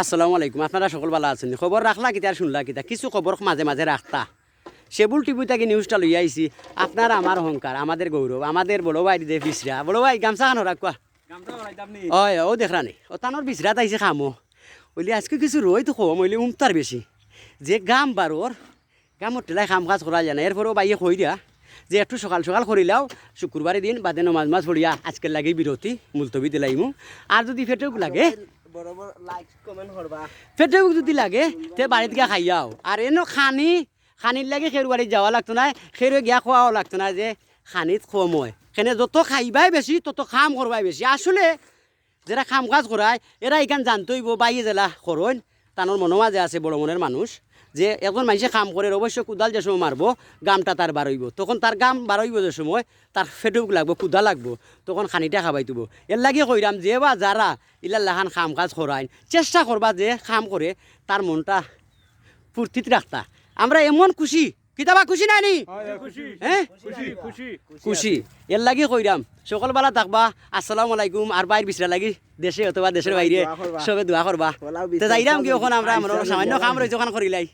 আসসালামু আলাইকুম, আপনারা সকল ভালো আছেন? খবর রাখলা কিতা আর শুনলা কিতা? কিছু খবর মাঝে মাঝে রাখতা। সেবুল টিভি থেকে নিউজটা লই আইছি। আপনারা আমার অহংকার, আমাদের গৌরব, আমাদের বড় ভাই দে বিচরা। বড় ভাই গামছা খানো রাখবা। হয় ও দেখরানি ও তানোর বিচরাত আইছে খামো বলি আজকে কিছু রই তো কম হইলে উমতার বেশি যে গাম বারোর গামর টেলাই খাম কাজ করা যায় না। এরপরেও বাইয়ে কই দিয়া যে একটু সকাল সকাল করিলাও শুক্রবারের দিন বাদে নমাজ মাছ পড়িয়া আজকের লাগে বিরতি মুলতবি দিলাইমু। আর যদি ফেটেও লাগে ফেটেও যদি লাগে তে বাড়িতে গিয়া খাইয়াও। আর এনো খানির লাগে খের বাড়ি যাওয়া লাগতো না, খেরে গিয়া খোয়াও লাগতো না যে খানিত কম হয়। সেখানে যত খাইবাই বেশি তত খাম করবাই বেশি। আসলে যারা খাম কাজ করায় এরা এখান জানতেইব বাইয়ে জেলা করইন তানোর মনো মাঝে আছে বড় মনের মানুষ যে এখন মানুষে কাম করে অবশ্য কুদাল যে সময় মারবো গামটা তার বারইব, তখন তার গাম বারইব যে সময় তার ফেটুক লাগবো কুদা লাগবো তখন খানিটা খাবাই তুব। এর লাগে কইরাম যে বা যারা ইলাল্লাহান খাম কাজ করাইন চেষ্টা করবা যে খাম করে তার মনটা ফুর্তিত রাখতা। আমরা এমন খুশি কিতাবা খুশি নাই নি হ্যাঁ খুশি এর লাগি কইরাম সকালবেলা থাকবা। আসসালামু আলাইকুম। আর বাইর বিচরা লাগি দেশে অথবা দেশের বাইরে সবে দোয়া করবা। যাইরাম কি ওখানে আমরা সামান্য কাম রয়েছে ওখানে করিলাই।